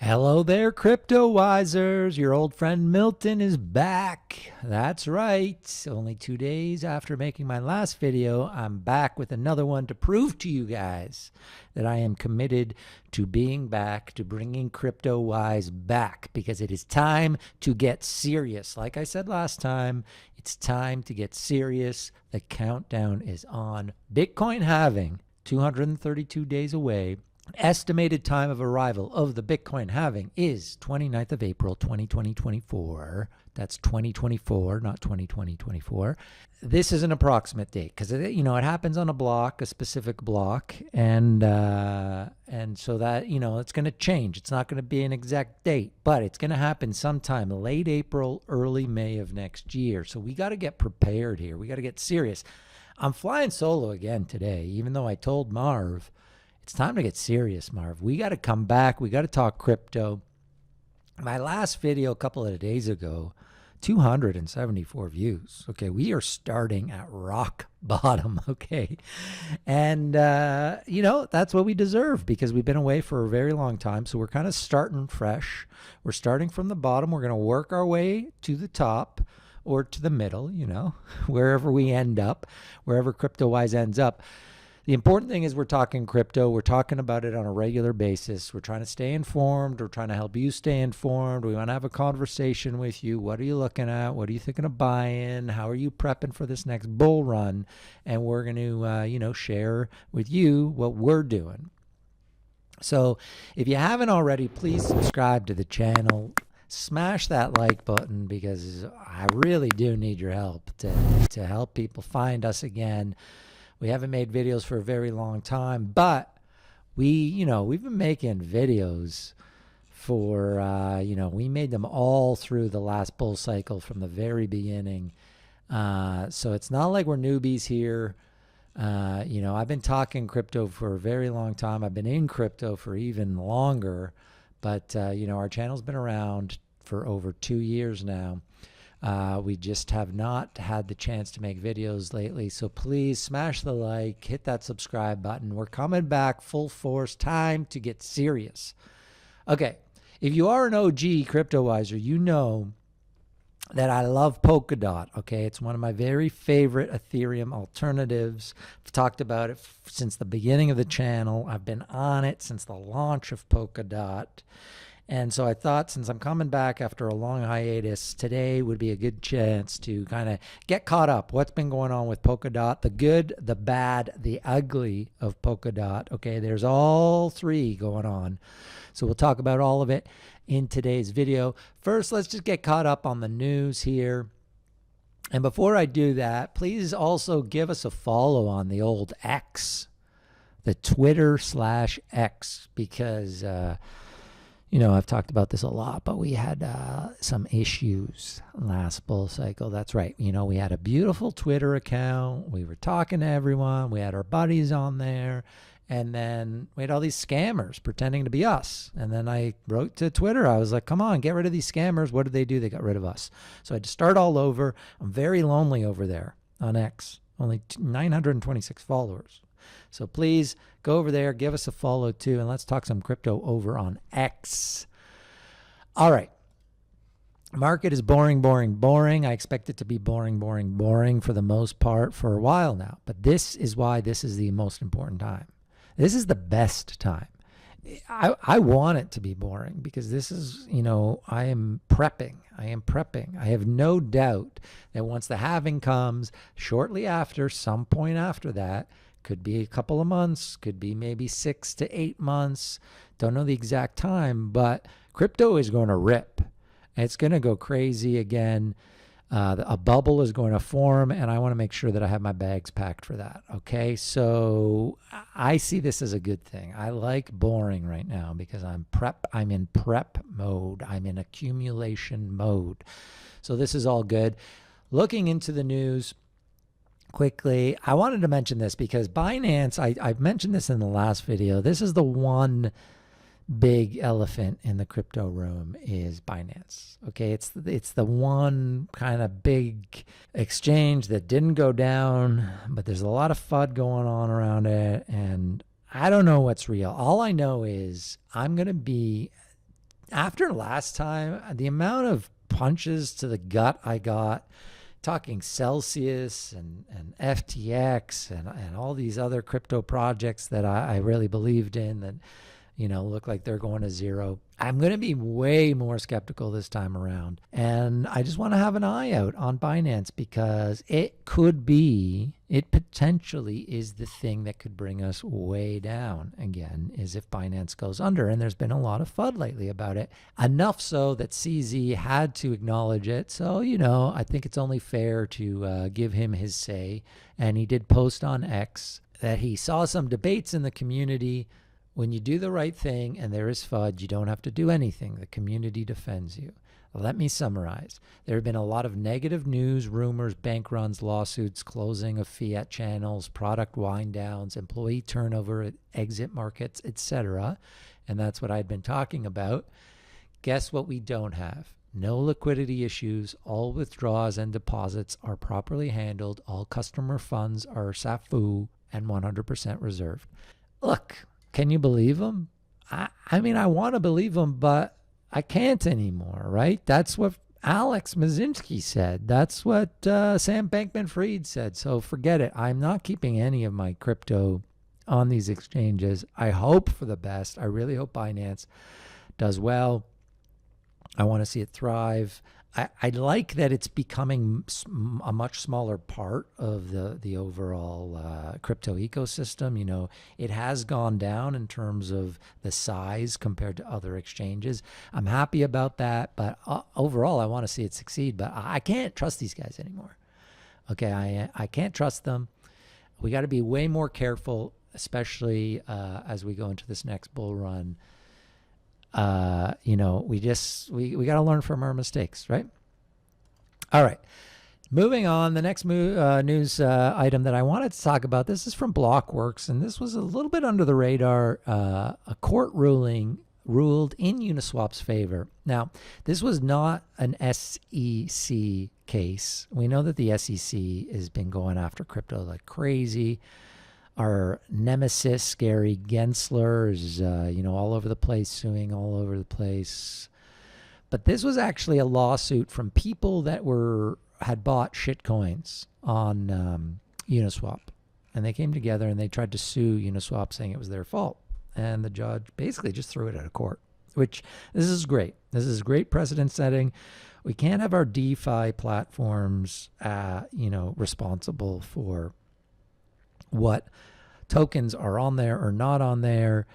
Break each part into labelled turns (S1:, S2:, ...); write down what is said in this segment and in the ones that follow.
S1: Hello there, Cryptowisers. Your old friend Milton is back. That's right. Only 2 days after making my last video, I'm back with another one to prove to you guys that I am committed to being back, to bringing Cryptowise back, because it is time to get serious. Like I said last time, it's time to get serious. The countdown is on. Bitcoin halving, 232 days away. Estimated time of arrival of the Bitcoin halving is 29th of April, 2024. That's 2024, not 2024. This is an approximate date because it happens on a block, a specific block, and so that it's going to change. It's not going to be an exact date, but it's going to happen sometime late April, early May of next year. So we got to get prepared here. We got to get serious. I'm flying solo again today, even though I told Marv. It's time to get serious, Marv. We got to come back. We got to talk crypto. My last video a couple of days ago, 274 views. Okay, we are starting at rock bottom, okay? And, that's what we deserve because we've been away for a very long time. So we're kind of starting fresh. We're starting from the bottom. We're going to work our way to the top or to the middle, wherever we end up, wherever Cryptowise ends up. The important thing is we're talking crypto. We're talking about it on a regular basis. We're trying to stay informed. We're trying to help you stay informed. We want to have a conversation with you. What are you looking at? What are you thinking of buying? How are you prepping for this next bull run? And we're going to, share with you what we're doing. So if you haven't already, please subscribe to the channel. Smash that like button because I really do need your help to help people find us again. We haven't made videos for a very long time, but we've been making videos for, we made them all through the last bull cycle from the very beginning. So it's not like we're newbies here. I've been talking crypto for a very long time. I've been in crypto for even longer, but, our channel's been around for over 2 years now. We just have not had the chance to make videos lately. So please smash the like, hit that subscribe button. We're coming back full force. Time to get serious. Okay. If you are an OG Cryptowiser, you know that I love Polkadot. Okay. It's one of my very favorite Ethereum alternatives. I've talked about it since the beginning of the channel. I've been on it since the launch of Polkadot. And so I thought since I'm coming back after a long hiatus, today would be a good chance to kind of get caught up. What's been going on with Polkadot, the good, the bad, the ugly of Polkadot. Okay, there's all three going on. So we'll talk about all of it in today's video. First, let's just get caught up on the news here. And before I do that, please also give us a follow on the old X, the Twitter/X, because... I've talked about this a lot, but we had some issues last bull cycle. That's right. We had a beautiful Twitter account. We were talking to everyone. We had our buddies on there. And then we had all these scammers pretending to be us. And then I wrote to Twitter. I was like, come on, get rid of these scammers. What did they do? They got rid of us. So I had to start all over. I'm very lonely over there on X. Only 926 followers. So please go over there, give us a follow too, and let's talk some crypto over on X. All right. Market is boring, boring, boring. I expect it to be boring, boring, boring for the most part for a while now. But this is why this is the most important time. This is the best time. I want it to be boring because this is, I am prepping. I have no doubt that once the halving comes, shortly after, some point after that, could be a couple of months, could be maybe 6 to 8 months. Don't know the exact time, but crypto is going to rip. It's going to go crazy again. A bubble is going to form, and I want to make sure that I have my bags packed for that. Okay, so I see this as a good thing. I like boring right now because I'm in prep mode. I'm in accumulation mode. So this is all good. Looking into the news quickly, I wanted to mention this because Binance, I've mentioned this in the last video. This is the one big elephant in the crypto room is Binance. Okay, it's the one kind of big exchange that didn't go down, but there's a lot of FUD going on around it, and I don't know what's real. All I know is I'm going to be after last time, the amount of punches to the gut I got, talking Celsius and FTX and all these other crypto projects that I really believed in that, look like they're going to zero. I'm going to be way more skeptical this time around. And I just want to have an eye out on Binance because it potentially is the thing that could bring us way down again, is if Binance goes under. And there's been a lot of FUD lately about it. Enough so that CZ had to acknowledge it. So, I think it's only fair to give him his say. And he did post on X that he saw some debates in the community. When you do the right thing and there is FUD, you don't have to do anything. The community defends you. Let me summarize. There have been a lot of negative news, rumors, bank runs, lawsuits, closing of fiat channels, product wind downs, employee turnover at exit markets, etc. And that's what I'd been talking about. Guess what we don't have? No liquidity issues. All withdrawals and deposits are properly handled. All customer funds are SAFU and 100% reserved. Look. Can you believe him? I mean, I want to believe him, but I can't anymore, right? That's what Alex Mazinski said. That's what Sam Bankman-Fried said. So forget it. I'm not keeping any of my crypto on these exchanges. I hope for the best. I really hope Binance does well. I want to see it thrive. I like that it's becoming a much smaller part of the overall crypto ecosystem. It has gone down in terms of the size compared to other exchanges. I'm happy about that, but overall, I want to see it succeed. But I can't trust these guys anymore. Okay, I can't trust them. We got to be way more careful, especially as we go into this next bull run. We got to learn from our mistakes, right? All right. Moving on, the next news item that I wanted to talk about, this is from Blockworks, and this was a little bit under the radar. A court ruling ruled in Uniswap's favor. Now, this was not an SEC case. We know that the SEC has been going after crypto like crazy. Our nemesis, Gary Gensler, is all over the place, suing all over the place. But this was actually a lawsuit from people that had bought shit coins on Uniswap. And they came together and they tried to sue Uniswap, saying it was their fault. And the judge basically just threw it out of court, which this is great. This is great precedent setting. We can't have our DeFi platforms, responsible for what tokens are on there or not on there.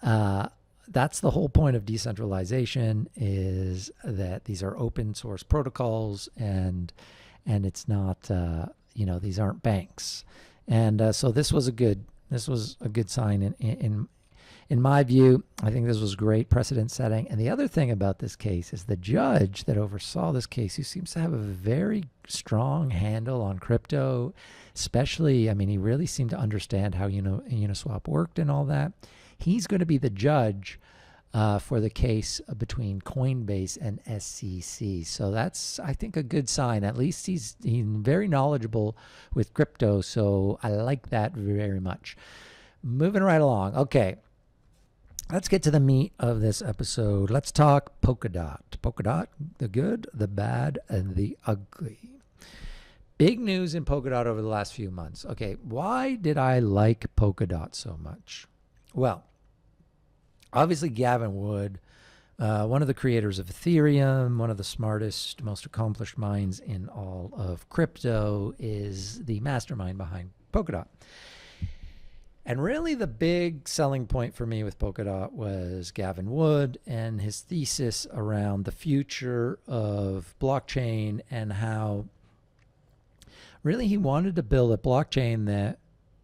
S1: That's the whole point of decentralization, is that these are open source protocols and it's not, these aren't banks. And so this was a good sign in my view. I think this was great precedent setting. And the other thing about this case is the judge that oversaw this case, who seems to have a very strong handle on crypto, especially, he really seemed to understand how Uniswap worked and all that. He's going to be the judge for the case between Coinbase and SEC. So that's, I think, a good sign. At least he's very knowledgeable with crypto. So I like that very much. Moving right along. Okay. Let's get to the meat of this episode. Let's talk Polkadot. Polkadot, the good, the bad, and the ugly. Big news in Polkadot over the last few months. Okay, why did I like Polkadot so much? Well, obviously Gavin Wood, one of the creators of Ethereum, one of the smartest, most accomplished minds in all of crypto, is the mastermind behind Polkadot. And really the big selling point for me with Polkadot was Gavin Wood and his thesis around the future of blockchain, and how really he wanted to build a blockchain that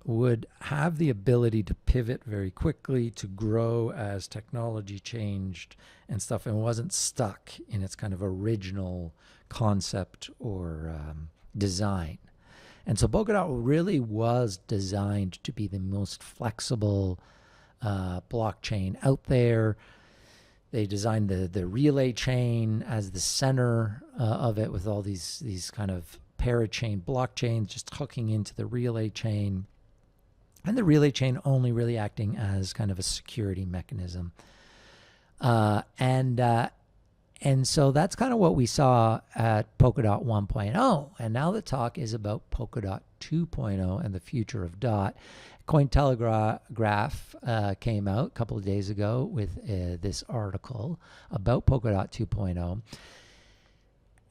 S1: would have the ability to pivot very quickly, to grow as technology changed and stuff, and wasn't stuck in its kind of original concept or design. And so Polkadot really was designed to be the most flexible blockchain out there. They designed the relay chain as the center of it, with all these kind of parachain blockchains just hooking into the relay chain. And the relay chain only really acting as kind of a security mechanism. And so that's kind of what we saw at Polkadot 1.0. And now the talk is about Polkadot 2.0 and the future of DOT. Cointelegraph came out a couple of days ago with this article about Polkadot 2.0.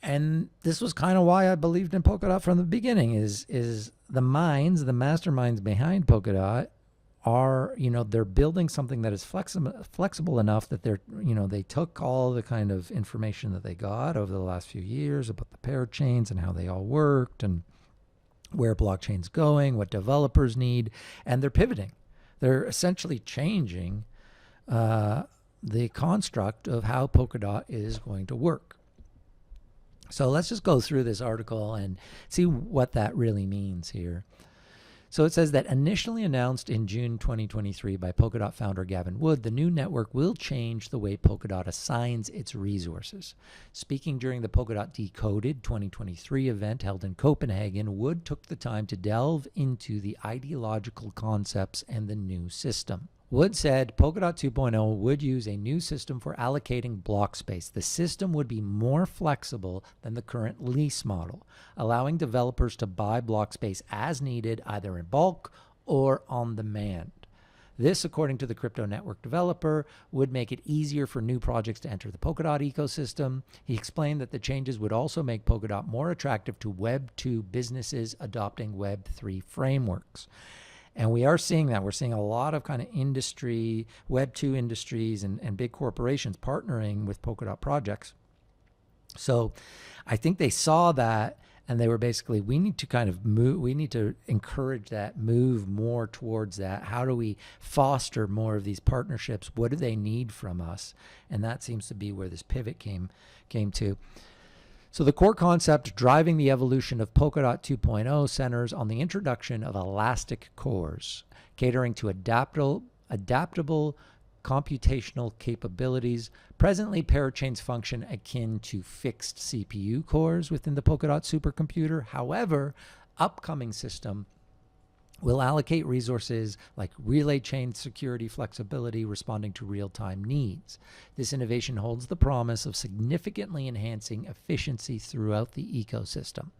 S1: And this was kind of why I believed in Polkadot from the beginning, is the masterminds behind Polkadot are, they're building something that is flexible enough that they took all the kind of information that they got over the last few years about the pair chains and how they all worked and where blockchain's going, what developers need, and they're pivoting. They're essentially changing the construct of how Polkadot is going to work. So let's just go through this article and see what that really means here. So it says that initially announced in June 2023 by Polkadot founder Gavin Wood, the new network will change the way Polkadot assigns its resources. Speaking during the Polkadot Decoded 2023 event held in Copenhagen, Wood took the time to delve into the ideological concepts and the new system. Wood said Polkadot 2.0 would use a new system for allocating block space. The system would be more flexible than the current lease model, allowing developers to buy block space as needed, either in bulk or on demand. This, according to the crypto network developer, would make it easier for new projects to enter the Polkadot ecosystem. He explained that the changes would also make Polkadot more attractive to Web 2 businesses adopting Web 3 frameworks. And we are seeing that. We're seeing a lot of kind of industry, Web 2 industries and big corporations partnering with Polkadot projects. So I think they saw that and they were basically, we need to kind of move, we need to encourage that, move more towards that. How do we foster more of these partnerships? What do they need from us? And that seems to be where this pivot came to. So the core concept driving the evolution of Polkadot 2.0 centers on the introduction of elastic cores, catering to adaptable computational capabilities. Presently, parachains function akin to fixed CPU cores within the Polkadot supercomputer. However, upcoming system will allocate resources like relay chain security flexibility, responding to real-time needs. This innovation holds the promise of significantly enhancing efficiency throughout the ecosystem.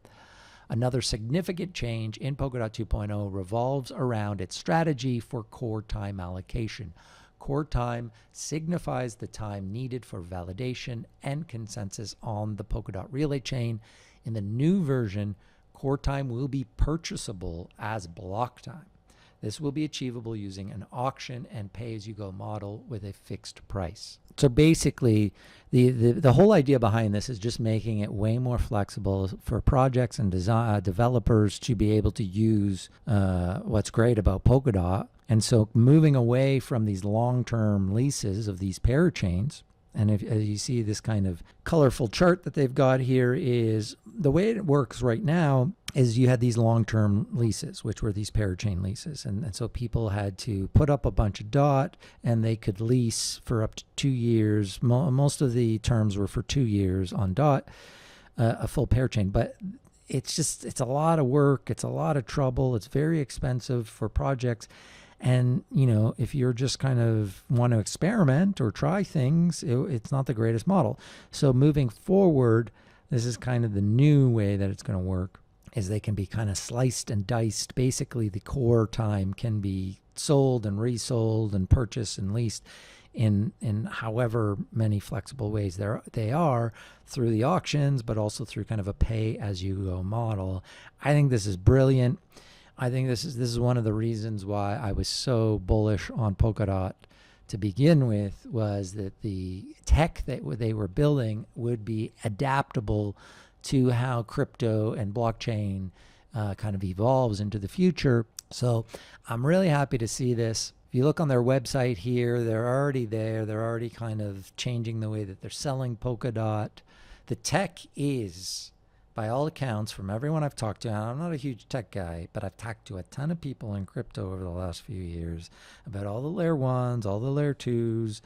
S1: Another significant change in Polkadot 2.0 revolves around its strategy for core time allocation. Core time signifies the time needed for validation and consensus on the Polkadot relay chain. In the new version, core time will be purchasable as block time. This will be achievable using an auction and pay-as-you-go model with a fixed price. So basically, the whole idea behind this is just making it way more flexible for projects and developers to be able to use what's great about Polkadot. And so moving away from these long-term leases of these parachains, and as you see this kind of colorful chart that they've got here, is the way it works right now is you had these long-term leases, which were these parachain leases. And so people had to put up a bunch of DOT and they could lease for up to 2 years. Most of the terms were for 2 years on DOT, a full parachain. But it's a lot of work. It's a lot of trouble. It's very expensive for projects. And, if you're just kind of want to experiment or try things, it's not the greatest model. So moving forward, this is kind of the new way that it's going to work, is they can be kind of sliced and diced. Basically, the core time can be sold and resold and purchased and leased in however many flexible ways they are through the auctions, but also through kind of a pay-as-you-go model. I think this is brilliant. I think this is one of the reasons why I was so bullish on Polkadot to begin with, was that the tech that they were building would be adaptable to how crypto and blockchain kind of evolves into the future. So I'm really happy to see this. If you look on their website here, they're already there. They're already kind of changing the way that they're selling Polkadot. The tech is, by all accounts, from everyone I've talked to, and I'm not a huge tech guy, but I've talked to a ton of people in crypto over the last few years about all the layer 1s, all the layer 2s,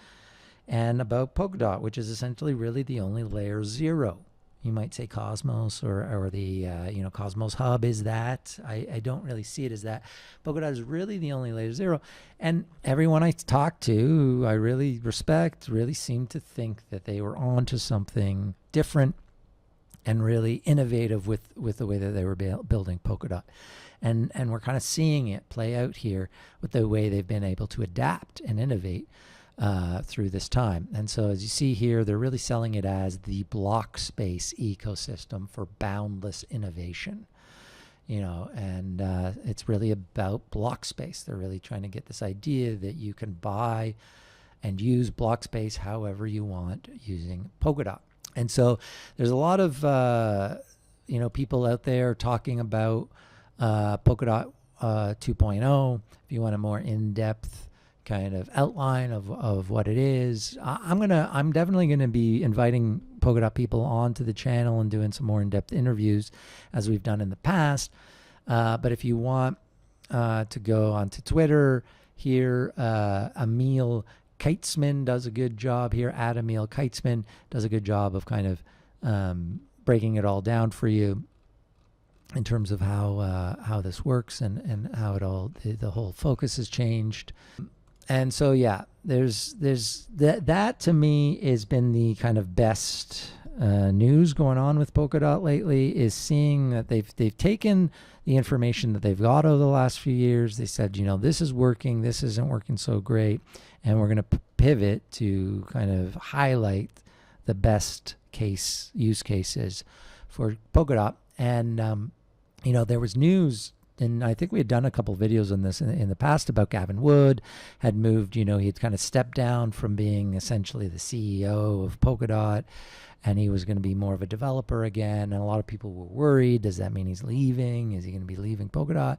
S1: and about Polkadot, which is essentially really the only layer 0. You might say Cosmos or the Cosmos Hub is that. I don't really see it as that. Polkadot is really the only layer 0. And everyone I talked to, who I really respect, really seemed to think that they were onto something different and really innovative with the way that they were building Polkadot. And we're kind of seeing it play out here with the way they've been able to adapt and innovate through this time. And so as you see here, they're really selling it as the block space ecosystem for boundless innovation. And it's really about block space. They're really trying to get this idea that you can buy and use block space however you want using Polkadot. And so there's a lot of people out there talking about Polkadot 2.0. If you want a more in-depth kind of outline of what it is, I'm definitely gonna be inviting Polkadot people onto the channel and doing some more in-depth interviews as we've done in the past. But if you want to go onto Twitter here, Emil Keitzman does a good job here. Emil Keitzman does a good job of kind of breaking it all down for you in terms of how this works and how it all the whole focus has changed. And so yeah, there's that to me has been the kind of best news going on with Polkadot lately, is seeing that they've taken the information that they've got over the last few years. They said, this is working, this isn't working so great, and we're going to pivot to kind of highlight the best use cases for Polkadot. And there was news, and I think we had done a couple videos on this in the past about Gavin Wood had moved, he had kind of stepped down from being essentially the CEO of Polkadot, and he was going to be more of a developer again. And a lot of people were worried, does that mean he's leaving? Is he going to be leaving Polkadot?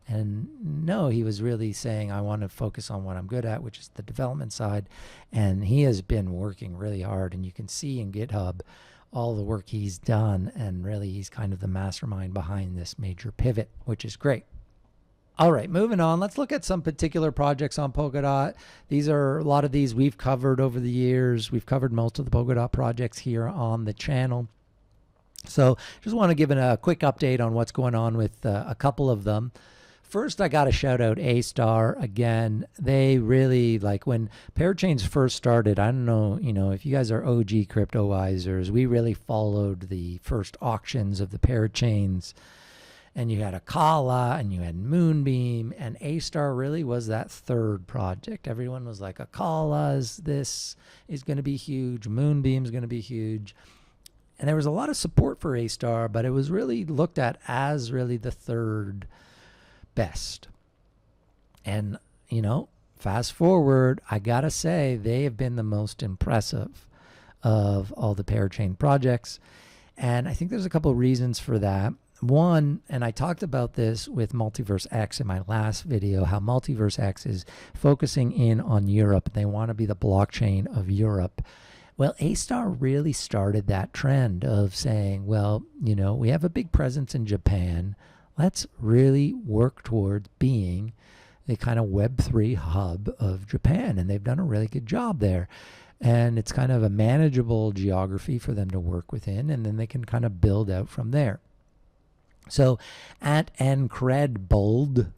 S1: And no, he was really saying, I want to focus on what I'm good at, which is the development side. And he has been working really hard, and you can see in GitHub all the work he's done, and really he's kind of the mastermind behind this major pivot, which is great. All right, moving on. Let's look at some particular projects on Polkadot. A lot of these we've covered over the years. We've covered most of the Polkadot projects here on the channel. So just want to give a quick update on what's going on with a couple of them. First, I got to shout out Astar again. They really, like, when parachains first started, I don't know, if you guys are OG Cryptowisers, we really followed the first auctions of the parachains. And you had Akala and you had Moonbeam, and Astar really was that third project. Everyone was like, this is going to be huge, Moonbeam's going to be huge. And there was a lot of support for Astar, but it was really looked at as really the third best. And, fast forward, I got to say, they have been the most impressive of all the parachain projects. And I think there's a couple of reasons for that. One, and I talked about this with Multiverse X in my last video, how Multiverse X is focusing in on Europe. They want to be the blockchain of Europe. Well, Astar really started that trend of saying, well, we have a big presence in Japan. Let's really work towards being the kind of Web3 hub of Japan. And they've done a really good job there. And it's kind of a manageable geography for them to work within, and then they can kind of build out from there. So at Incredibold,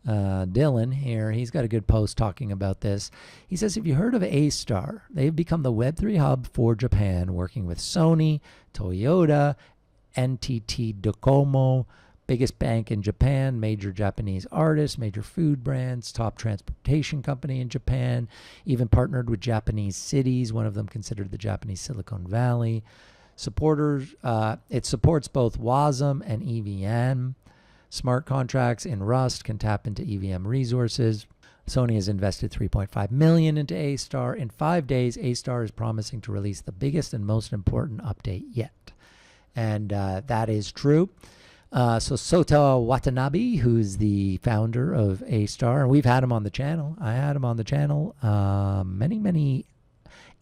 S1: Dylan here, he's got a good post talking about this. He says, if you heard of Astar, they've become the Web3 hub for Japan, working with Sony, Toyota, NTT Docomo, biggest bank in Japan, major Japanese artists, major food brands, top transportation company in Japan, even partnered with Japanese cities, one of them considered the Japanese Silicon Valley. Supporters, it supports both WASM and EVM. Smart contracts in Rust can tap into EVM resources. Sony has invested $3.5 million into Astar. In 5 days, Astar is promising to release the biggest and most important update yet. And that is true. So Sota Watanabe, who's the founder of Astar, and we've had him on the channel. I had him on the channel many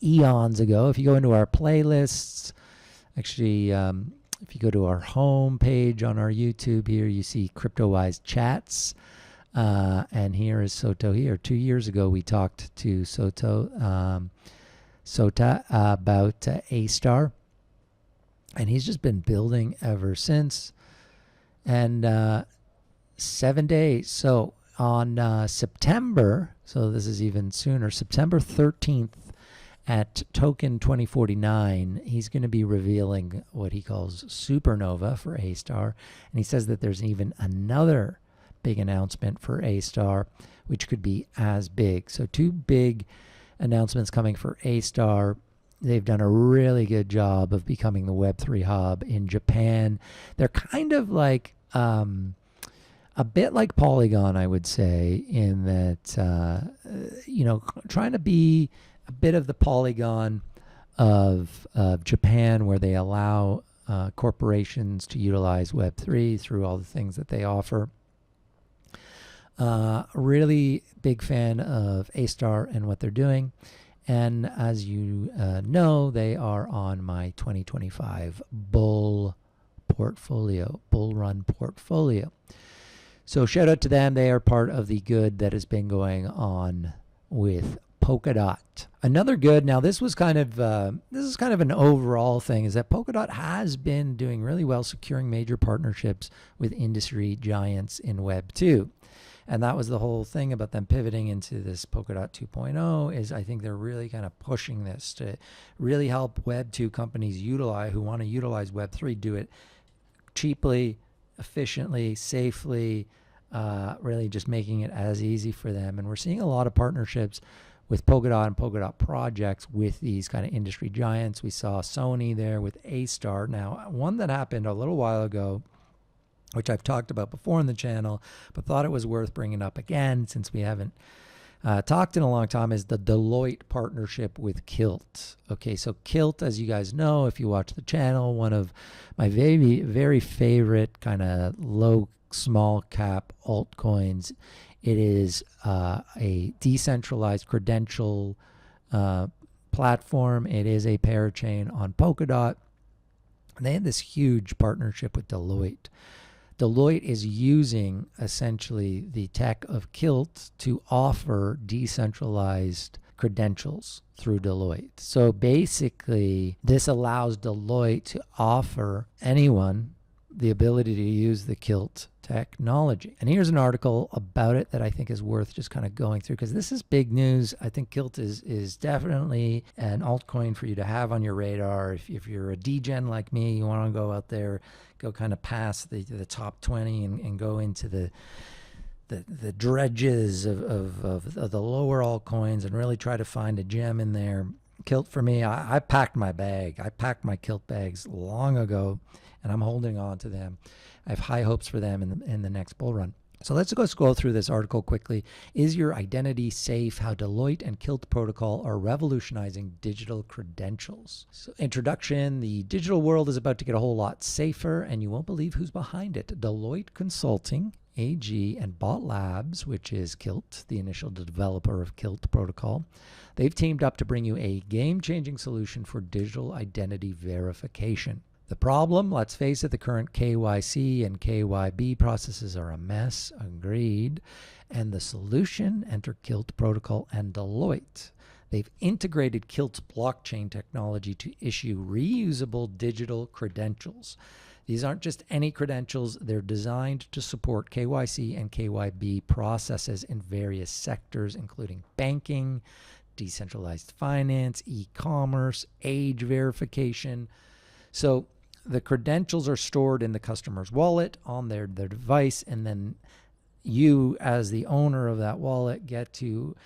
S1: eons ago. If you go into our playlists, actually, if you go to our home page on our YouTube here, you see Cryptowise chats. And here is Soto here. 2 years ago, we talked to Sota about Astar. and he's just been building ever since. And 7 days. So on September, so this is even sooner, September 13th at Token 2049, he's going to be revealing what he calls Supernova for Astar. And he says that there's even another big announcement for Astar, which could be as big. So 2 big announcements coming for Astar. They've done a really good job of becoming the Web3 hub in Japan. They're kind of like a bit like Polygon, I would say, in that, trying to be a bit of the Polygon of Japan, where they allow corporations to utilize Web3 through all the things that they offer. Really big fan of Astar and what they're doing. And as you know, they are on my 2025 bull run portfolio. So shout out to them. They are part of the good that has been going on with Polkadot. Another good, now this is kind of an overall thing, is that Polkadot has been doing really well securing major partnerships with industry giants in Web 2. And that was the whole thing about them pivoting into this Polkadot 2.0, is I think they're really kind of pushing this to really help Web 2 companies who want to utilize Web 3 do it cheaply, efficiently, safely, really just making it as easy for them. And we're seeing a lot of partnerships with Polkadot and Polkadot projects with these kind of industry giants. We saw Sony there with Astar. Now, one that happened a little while ago, which I've talked about before on the channel, but thought it was worth bringing up again since we haven't talked in a long time, is the Deloitte partnership with Kilt. Okay, so Kilt, as you guys know, if you watch the channel, one of my very, very favorite kind of small cap altcoins. It is a decentralized credential platform. It is a parachain on Polkadot. They had this huge partnership with Deloitte. Deloitte is using essentially the tech of Kilt to offer decentralized credentials through Deloitte. So basically, this allows Deloitte to offer anyone the ability to use the Kilt technology. And here's an article about it that I think is worth just kind of going through, because this is big news. I think Kilt is definitely an altcoin for you to have on your radar. If you're a degen like me, you want to go out there, go kind of past the top 20 and go into the dredges of the lower altcoins and really try to find a gem in there. Kilt for me, I packed my bag. I packed my Kilt bags long ago, and I'm holding on to them. I have high hopes for them in the next bull run. So let's go scroll through this article quickly. Is your identity safe? How Deloitte and Kilt Protocol are revolutionizing digital credentials. So introduction, the digital world is about to get a whole lot safer, and you won't believe who's behind it. Deloitte Consulting, AG, and Bot Labs, which is Kilt, the initial developer of Kilt Protocol. They've teamed up to bring you a game-changing solution for digital identity verification. The problem, let's face it, the current KYC and KYB processes are a mess, agreed. And the solution, enter Kilt Protocol and Deloitte. They've integrated Kilt's blockchain technology to issue reusable digital credentials. These aren't just any credentials, they're designed to support KYC and KYB processes in various sectors, including banking, decentralized finance, e-commerce, age verification. So the credentials are stored in the customer's wallet on their device, and then you, as the owner of that wallet, get to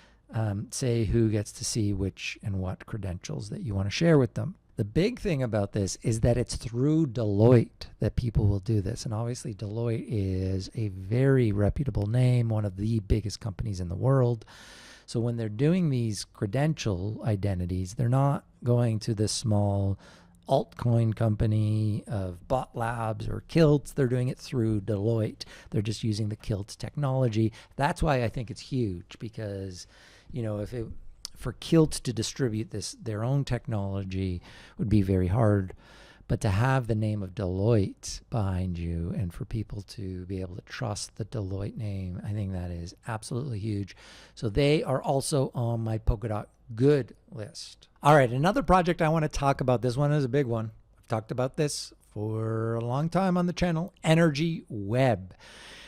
S1: say who gets to see which and what credentials that you want to share with them. The big thing about this is that it's through Deloitte that people will do this. And obviously Deloitte is a very reputable name, one of the biggest companies in the world. So when they're doing these credential identities, they're not going to this small altcoin company of Bot Labs or Kilt. They're doing it through Deloitte. They're just using the Kilt technology. That's why I think it's huge, because, you know, for Kilt to distribute their own technology would be very hard. But to have the name of Deloitte behind you and for people to be able to trust the Deloitte name, I think that is absolutely huge. So they are also on my Polkadot good list. All right, another project I want to talk about. This one is a big one. I've talked about this for a long time on the channel, Energy Web.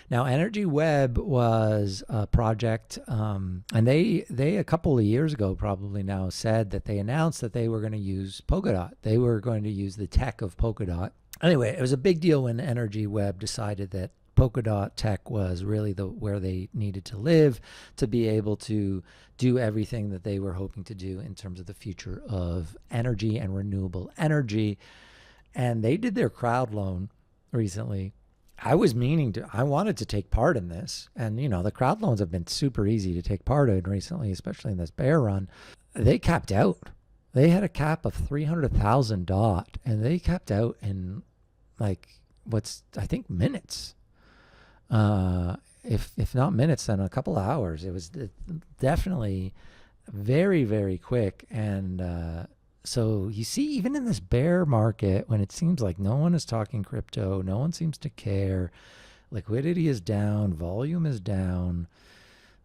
S1: Now, Energy Web was a project, and they a couple of years ago probably now said that they announced that they were going to use Polkadot. They were going to use the tech of Polkadot. Anyway, it was a big deal when Energy Web decided that Polkadot tech was really where they needed to live to be able to do everything that they were hoping to do in terms of the future of energy and renewable energy. And they did their Crowdloan recently. I wanted to take part in this. And, you know, the Crowdloans have been super easy to take part in recently, especially in this bear run. They capped out. They had a cap of 300,000 DOT, and they capped out in I think minutes. If not minutes, then a couple of hours. It was definitely very, very quick. And so you see, even in this bear market, when it seems like no one is talking crypto, no one seems to care, liquidity is down, volume is down,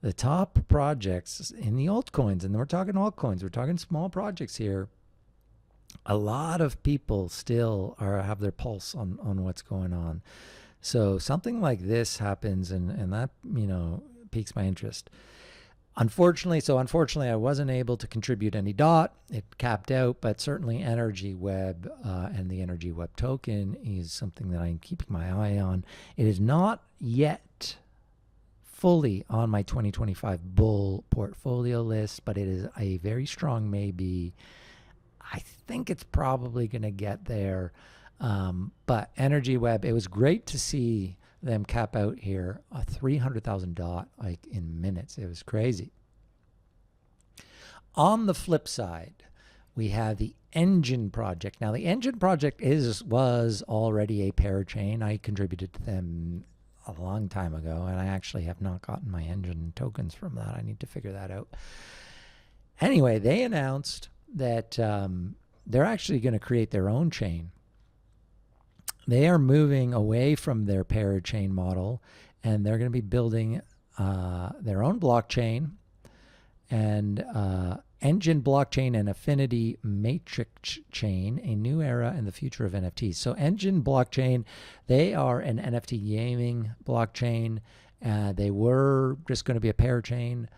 S1: the top projects in the altcoins, and we're talking altcoins, we're talking small projects here, a lot of people still have their pulse on what's going on. So something like this happens, and that, you know, piques my interest. Unfortunately, I wasn't able to contribute any DOT. It capped out, but certainly Energy Web and the Energy Web token is something that I'm keeping my eye on. It is not yet fully on my 2025 bull portfolio list, but it is a very strong maybe. I think it's probably going to get there. But Energy Web, it was great to see them cap out here a 300,000 DOT like in minutes. It was crazy. On the flip side, we have the Enjin project. Now, the Enjin project was already a parachain. I contributed to them a long time ago, and I actually have not gotten my Enjin tokens from that. I need to figure that out. Anyway, they announced that they're actually going to create their own chain. They are moving away from their parachain model, and they're going to be building their own blockchain, and Enjin blockchain and Affinity Matrix chain, a new era in the future of NFTs. So Enjin blockchain, they are an NFT gaming blockchain. They were just going to be a parachain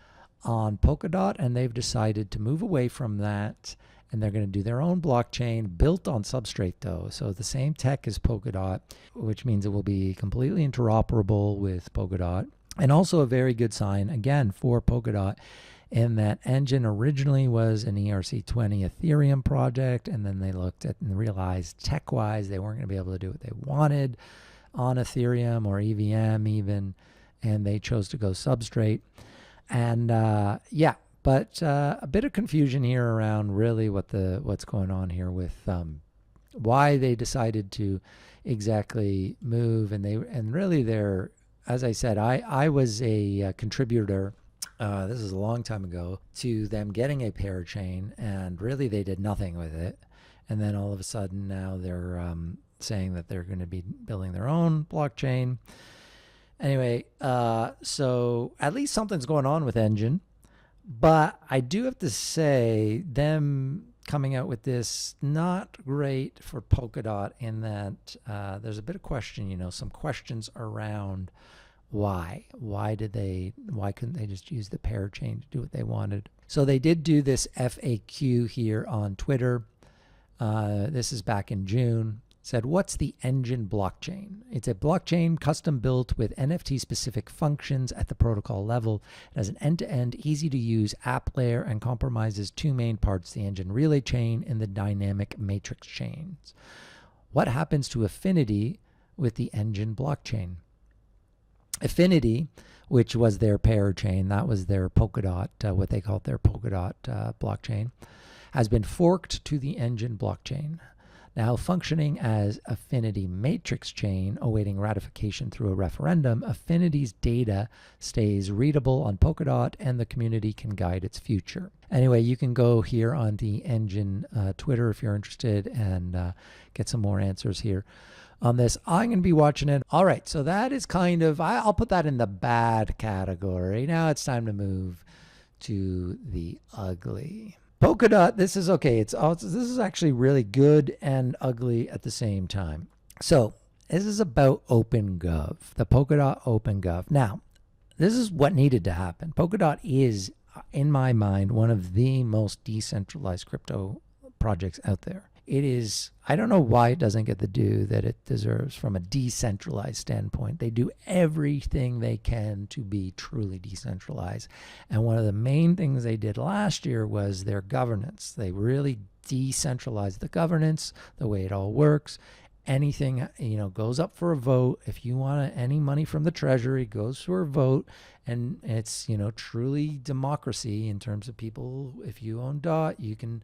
S1: on Polkadot, and they've decided to move away from that, and they're going to do their own blockchain built on Substrate, though. So the same tech as Polkadot, which means it will be completely interoperable with Polkadot. And also a very good sign, again, for Polkadot, in that Enjin originally was an ERC20 Ethereum project, and then they looked at and realized tech-wise they weren't going to be able to do what they wanted on Ethereum or EVM even, and they chose to go Substrate. And but a bit of confusion here around really what's going on here with why they decided to exactly move, and really they're, as I said, I was a contributor. This is a long time ago, to them getting a parachain, and really they did nothing with it. And then all of a sudden now they're saying that they're going to be building their own blockchain. Anyway, so at least something's going on with Enjin. But I do have to say, them coming out with this, not great for Polkadot, in that there's a bit of question, some questions around why couldn't they just use the parachain to do what they wanted? So they did do this FAQ here on Twitter. This is back in June. It said, what's the Enjin blockchain? It's a blockchain custom built with NFT specific functions at the protocol level. It has an end-to-end, easy to use app layer and compromises two main parts, the Enjin relay chain and the dynamic matrix chains. What happens to Affinity with the Enjin blockchain? Affinity, which was their parachain, that was their Polkadot, what they called their Polkadot blockchain, has been forked to the Enjin blockchain. Now functioning as Affinity Matrix chain, awaiting ratification through a referendum, Affinity's data stays readable on Polkadot, and the community can guide its future. Anyway, you can go here on the Enjin Twitter if you're interested, and get some more answers here on this. I'm going to be watching it. All right, so that is kind of, I'll put that in the bad category. Now it's time to move to the ugly. Polkadot, this is okay. This is actually really good and ugly at the same time. So this is about OpenGov, the Polkadot OpenGov. Now, this is what needed to happen. Polkadot is, in my mind, one of the most decentralized crypto projects out there. It is, I don't know why it doesn't get the due that it deserves from a decentralized standpoint. They do everything they can to be truly decentralized. And one of the main things they did last year was their governance. They really decentralized the governance, the way it all works. Anything, goes up for a vote. If you want any money from the treasury, goes for a vote. And it's, truly democracy in terms of people. If you own DOT, you can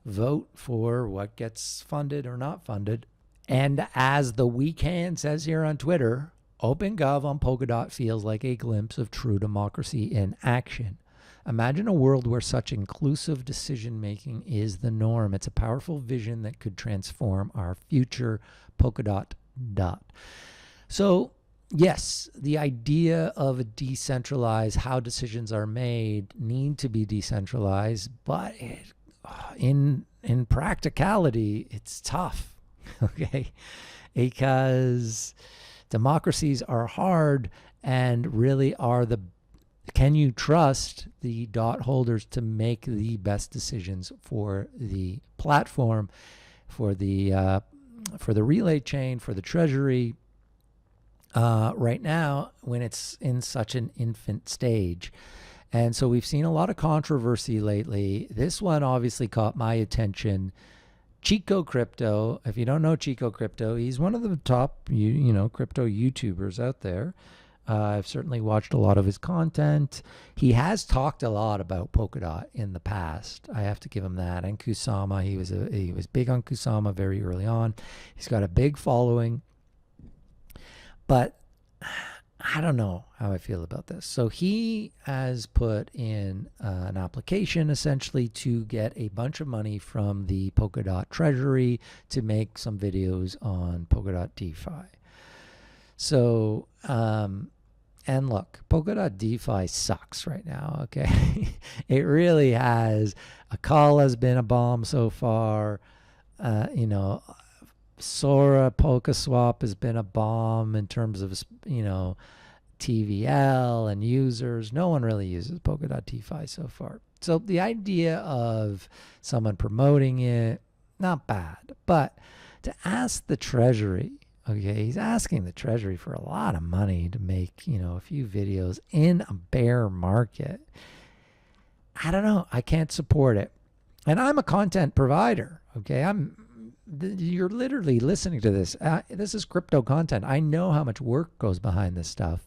S1: vote for what gets funded or not funded. And as the weekend says here on Twitter, OpenGov on Polkadot feels like a glimpse of true democracy in action. Imagine a world where such inclusive decision-making is the norm. It's a powerful vision that could transform our future. Polkadot. So, yes, the idea of a decentralized, how decisions are made need to be decentralized, but in practicality, it's tough, okay? Because democracies are hard and really can you trust the DOT holders to make the best decisions for the platform, for the relay chain, for the treasury, right now when it's in such an infant stage? And so we've seen a lot of controversy lately. This one obviously caught my attention. Chico Crypto. If you don't know Chico Crypto, he's one of the top, crypto YouTubers out there. I've certainly watched a lot of his content. He has talked a lot about Polkadot in the past. I have to give him that. And Kusama, he was big on Kusama very early on. He's got a big following. But I don't know how I feel about this. So he has put in an application essentially to get a bunch of money from the Polkadot treasury to make some videos on Polkadot DeFi. So, and look, Polkadot DeFi sucks right now, okay? It really has. A call has been a bomb so far. Sora, Polkaswap has been a bomb in terms of, TVL and users. No one really uses Polkadot DeFi so far. So the idea of someone promoting it, not bad. But to ask the treasury, okay, he's asking the treasury for a lot of money to make, a few videos in a bear market. I don't know. I can't support it. And I'm a content provider, okay? You're literally listening to this. This is crypto content. I know how much work goes behind this stuff.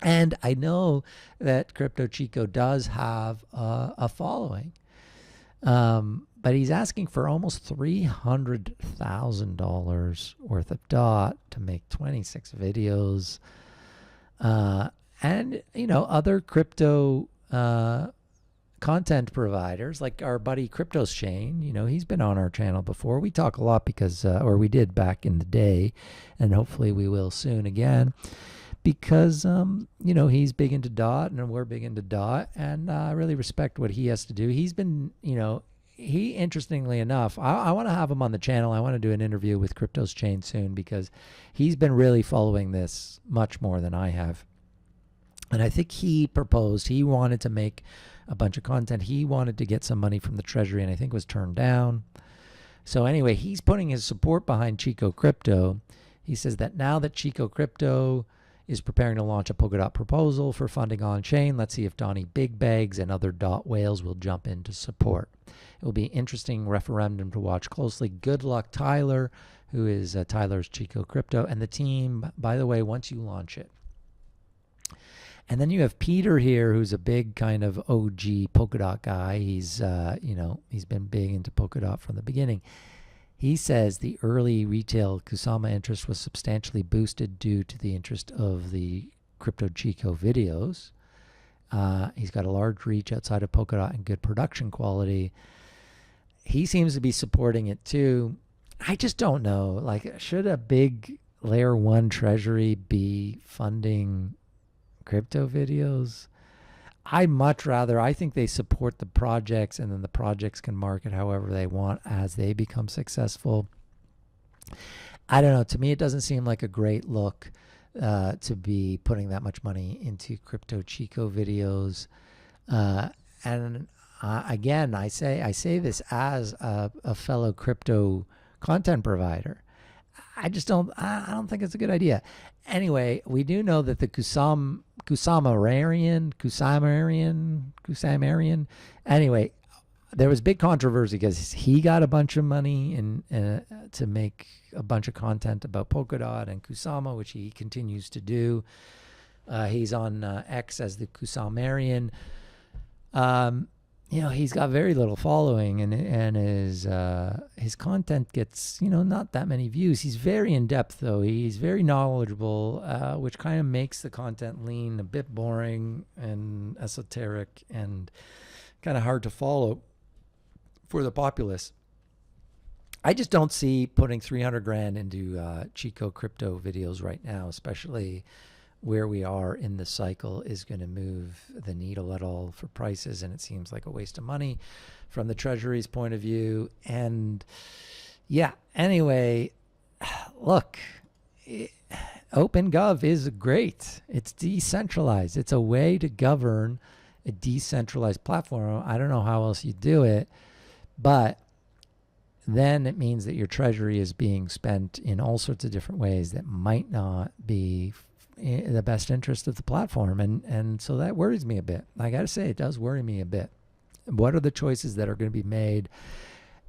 S1: And I know that Crypto Chico does have a following. But he's asking for almost $300,000 worth of DOT to make 26 videos. And, other crypto content providers like our buddy Crypto's Chain, he's been on our channel before. We talk a lot because, or we did back in the day, and hopefully we will soon again, because, he's big into DOT and we're big into DOT, and I really respect what he has to do. He's been, interestingly enough, I want to have him on the channel. I want to do an interview with Crypto's Chain soon because he's been really following this much more than I have. And I think he wanted to make a bunch of content. He wanted to get some money from the treasury and I think was turned down. So anyway, he's putting his support behind Chico Crypto. He says that now that Chico Crypto is preparing to launch a Polkadot proposal for funding on-chain, let's see if Donnie Big Bags and other DOT whales will jump in to support. It will be an interesting referendum to watch closely. Good luck, Tyler, who is Tyler's Chico Crypto, and the team, by the way, once you launch it. And then you have Peter here, who's a big kind of OG Polkadot guy. He's, he's been big into Polkadot from the beginning. He says the early retail Kusama interest was substantially boosted due to the interest of the Crypto Chico videos. He's got a large reach outside of Polkadot and good production quality. He seems to be supporting it too. I just don't know. Like, should a big layer one treasury be funding crypto videos? I much rather, I think they support the projects, and then the projects can market however they want as they become successful. I don't know. To me, it doesn't seem like a great look to be putting that much money into crypto Chico videos. And again, I say this as a fellow crypto content provider. I don't think it's a good idea. Anyway, we do know that the Kusamarian. Anyway, there was big controversy because he got a bunch of money to make a bunch of content about Polkadot and Kusama, which he continues to do. He's on X as the Kusamarian. He's got very little following, and his content gets, not that many views. He's very in depth though. He's very knowledgeable, which kind of makes the content lean, a bit boring and esoteric, and kind of hard to follow for the populace. I just don't see putting 300 grand into Chico crypto videos right now, especially where we are in the cycle, is going to move the needle at all for prices. And it seems like a waste of money from the treasury's point of view. And yeah, anyway, look, OpenGov is great. It's decentralized. It's a way to govern a decentralized platform. I don't know how else you do it, but then it means that your treasury is being spent in all sorts of different ways that might not be in the best interest of the platform. And so that worries me a bit. I got to say, it does worry me a bit. What are the choices that are going to be made?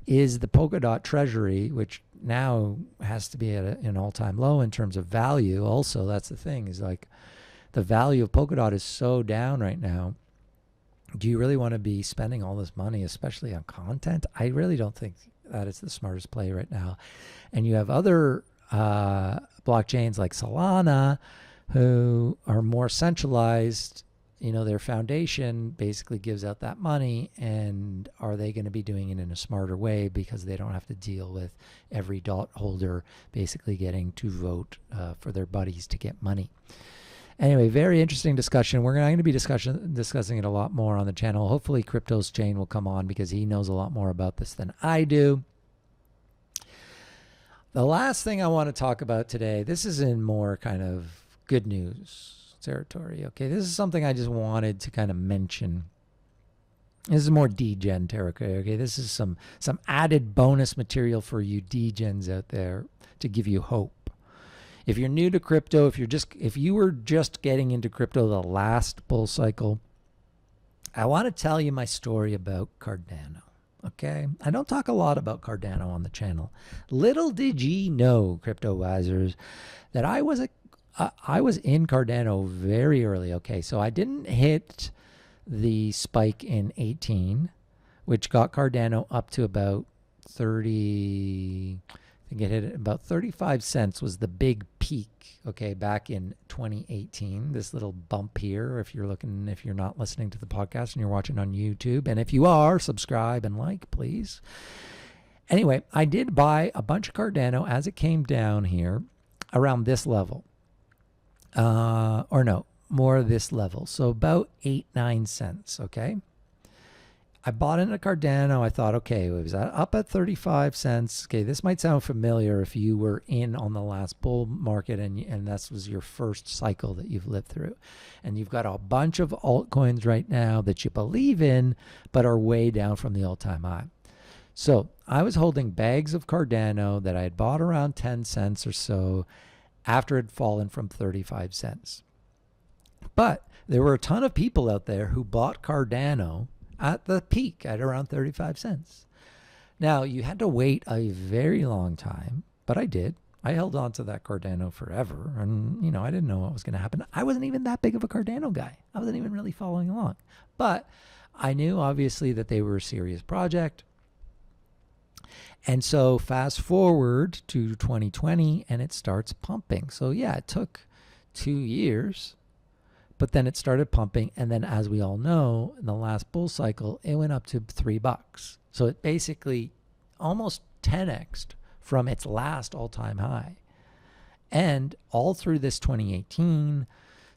S1: Is the Polkadot treasury, which now has to be at an all-time low in terms of value. Also, that's the thing, is like the value of Polkadot is so down right now. Do you really want to be spending all this money, especially on content? I really don't think that is the smartest play right now. And you have other blockchains like Solana, who are more centralized. Their foundation basically gives out that money, and are they going to be doing it in a smarter way because they don't have to deal with every dot holder basically getting to vote for their buddies to get money? Anyway, very interesting discussion. We're going to be discussing it a lot more on the channel. Hopefully Crypto's Chain will come on because he knows a lot more about this than I do. The last thing I want to talk about today, this is in more kind of good news territory. Okay, this is something I just wanted to kind of mention. This is more degen territory. Okay, this is some added bonus material for you degens out there to give you hope. If you're new to crypto, if you were just getting into crypto the last bull cycle, I want to tell you my story about Cardano. Okay, I don't talk a lot about Cardano on the channel. Little did ye know, Cryptowisers, that I was in Cardano very early. Okay, so I didn't hit the spike in 18, which got Cardano up to about 30. I think it hit about 35 cents was the big peak. Okay, back in 2018. This little bump here. If you're not listening to the podcast and you're watching on YouTube, and if you are, subscribe and like, please. Anyway, I did buy a bunch of Cardano as it came down here around this level. Or no, more this level. So about 8-9 cents, okay? I bought into Cardano. I thought, okay, it was up at 35 cents. Okay, this might sound familiar if you were in on the last bull market and this was your first cycle that you've lived through. And you've got a bunch of altcoins right now that you believe in, but are way down from the all-time high. So I was holding bags of Cardano that I had bought around 10 cents or so after it had fallen from 35 cents. But there were a ton of people out there who bought Cardano at the peak at around 35 cents. Now, you had to wait a very long time, but I did. I held on to that Cardano forever, and I didn't know what was going to happen. I wasn't even that big of a Cardano guy. I wasn't even really following along. But I knew, obviously, that they were a serious project. And so fast forward to 2020, and it starts pumping. So yeah, it took 2 years, but then it started pumping. And then, as we all know, in the last bull cycle, it went up to $3. So it basically almost 10x'd from its last all-time high. And all through this 2018,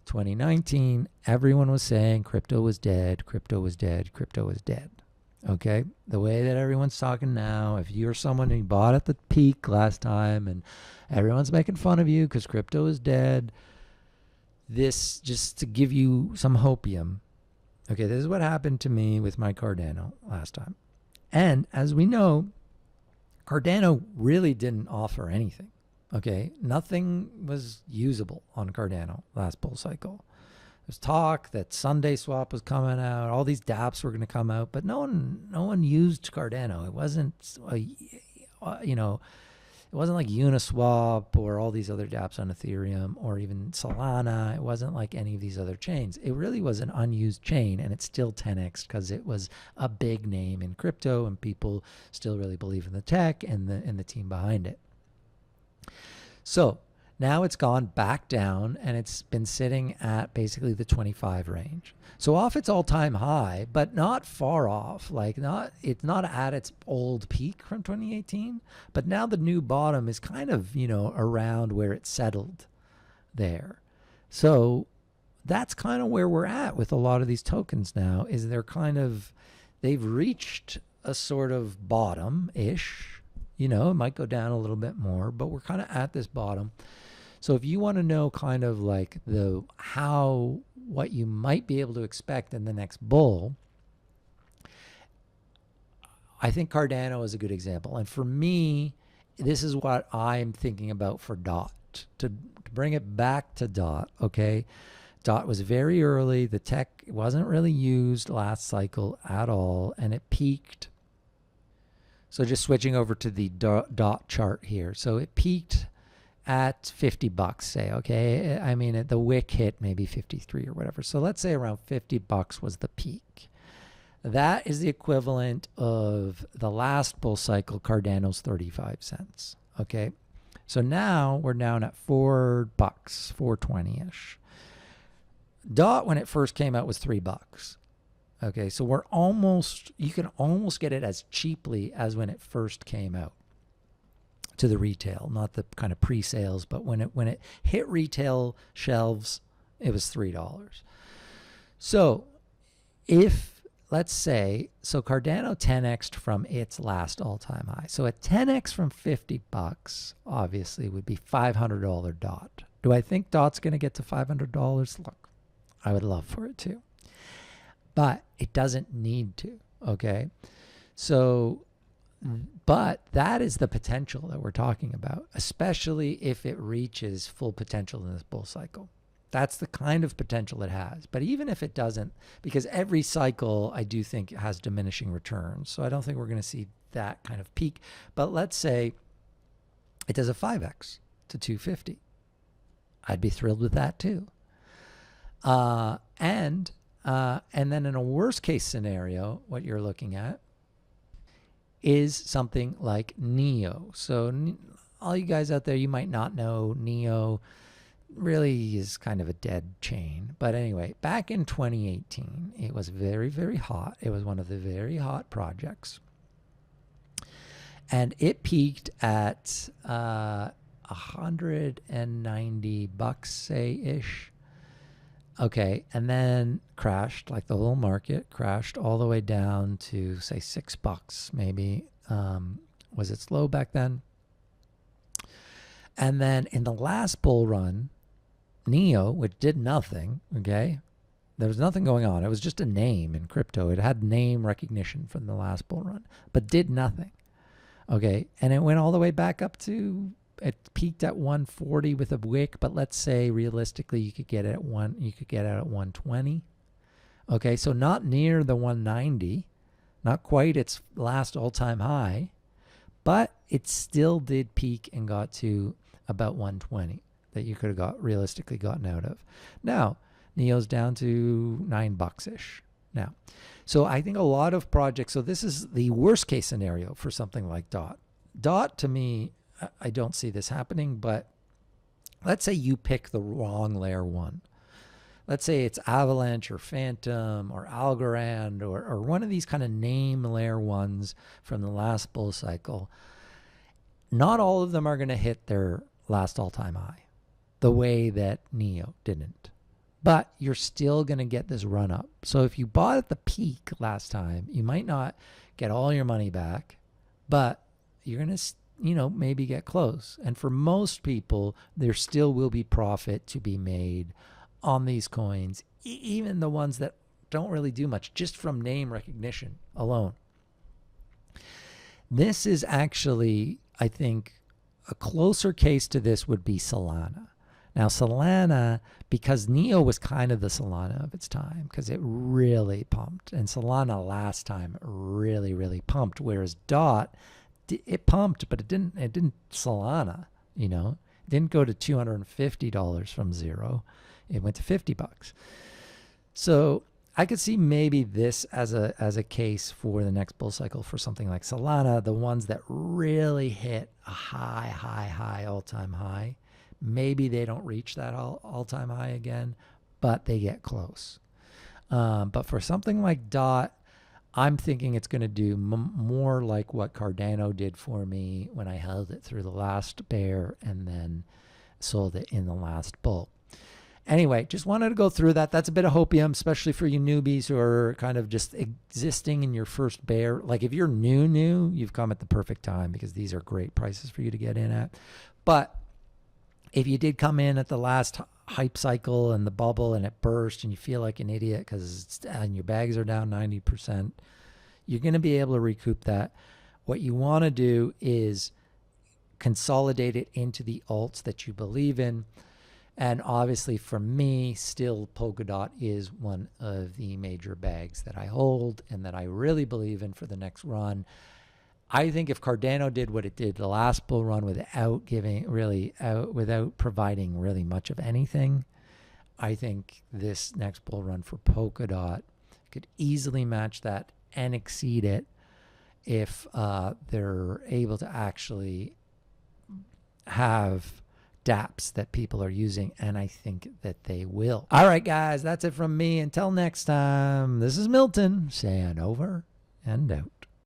S1: 2019, everyone was saying crypto was dead, crypto was dead, crypto was dead. Okay, the way that everyone's talking now, if you're someone who bought at the peak last time and everyone's making fun of you because crypto is dead, this just to give you some hopium. Okay, this is what happened to me with my Cardano last time. And as we know, Cardano really didn't offer anything. Okay, nothing was usable on Cardano last bull cycle. There's talk that Sunday Swap was coming out, all these dApps were going to come out, but no one used Cardano. It wasn't, it wasn't like Uniswap or all these other dApps on Ethereum or even Solana. It wasn't like any of these other chains. It really was an unused chain, and it's still 10x because it was a big name in crypto and people still really believe in the tech and the team behind it. So now it's gone back down and it's been sitting at basically the 25 range. So off its all-time high, but not far off. It's not at its old peak from 2018, but now the new bottom is kind of, around where it settled there. So that's kind of where we're at with a lot of these tokens now, is they've reached a sort of bottom-ish. It might go down a little bit more, but we're kind of at this bottom. So if you want to know kind of like what you might be able to expect in the next bull, I think Cardano is a good example. And for me, this is what I'm thinking about for DOT. To bring it back to DOT, okay? DOT was very early. The tech wasn't really used last cycle at all, and it peaked. So just switching over to the DOT chart here. So it peaked at $50, say, okay? I mean, the wick hit maybe 53 or whatever. So let's say around $50 was the peak. That is the equivalent of the last bull cycle, Cardano's 35 cents, okay? So now we're down at $4, 420-ish. DOT, when it first came out, was $3. Okay, so you can almost get it as cheaply as when it first came out to the retail, not the kind of pre-sales, but when it hit retail shelves, it was $3. So let's say Cardano 10x'd from its last all-time high. So a 10x from $50 obviously would be $500 DOT. Do I think DOT's going to get to $500? Look, I would love for it to. But it doesn't need to, okay? But that is the potential that we're talking about, especially if it reaches full potential in this bull cycle. That's the kind of potential it has. But even if it doesn't, because every cycle I do think has diminishing returns, so I don't think we're going to see that kind of peak. But let's say it does a 5x to 250. I'd be thrilled with that too. And then in a worst case scenario, what you're looking at is something like NEO. So all you guys out there, you might not know NEO really is kind of a dead chain. But anyway, back in 2018, it was very, very hot. It was one of the very hot projects. And it peaked at $190, say-ish. Okay, and then crashed, like the whole market crashed all the way down to, say, $6 maybe, was its low back then. And then in the last bull run, NEO, which did nothing, okay, there was nothing going on. It was just a name in crypto. It had name recognition from the last bull run, but did nothing, okay? And it went all the way back up to, it peaked at 140 with a wick, but let's say realistically you could get it at 120. Okay, so not near the 190, not quite its last all-time high, but it still did peak and got to about 120 that you could have realistically gotten out of. Now, NEO's down to $9-ish now. So I think a lot of projects, so this is the worst case scenario for something like DOT. DOT to me, I don't see this happening, but let's say you pick the wrong layer one. Let's say it's Avalanche or Phantom or Algorand or one of these kind of name layer ones from the last bull cycle. Not all of them are going to hit their last all-time high the way that NEO didn't. but you're still going to get this run up. So if you bought at the peak last time, you might not get all your money back, but you're going to, maybe get close. And for most people, there still will be profit to be made on these coins, even the ones that don't really do much, just from name recognition alone. This is actually, I think, a closer case to this would be Solana. Now, Solana, because Neo was kind of the Solana of its time, because it really pumped. And Solana last time really, really pumped, whereas DOT, it pumped, but it didn't Solana, It didn't go to $250 from zero. It went to $50. So I could see maybe this as a case for the next bull cycle for something like Solana, the ones that really hit a high all-time high. Maybe they don't reach that all-time high again, but they get close. But for something like DOT, I'm thinking it's going to do more like what Cardano did for me when I held it through the last bear and then sold it in the last bull. Anyway, just wanted to go through that. That's a bit of hopium, especially for you newbies who are kind of just existing in your first bear. Like if you're new, you've come at the perfect time because these are great prices for you to get in at. But if you did come in at the last hype cycle and the bubble and it burst and you feel like an idiot because your bags are down 90%, you're going to be able to recoup that. What you want to do is consolidate it into the alts that you believe in. And obviously for me, still Polkadot is one of the major bags that I hold and that I really believe in for the next run. I think if Cardano did what it did the last bull run without providing really much of anything, I think this next bull run for Polkadot could easily match that and exceed it if they're able to actually have dApps that people are using, and I think that they will. All right, guys, that's it from me. Until next time, this is Milton saying over and out.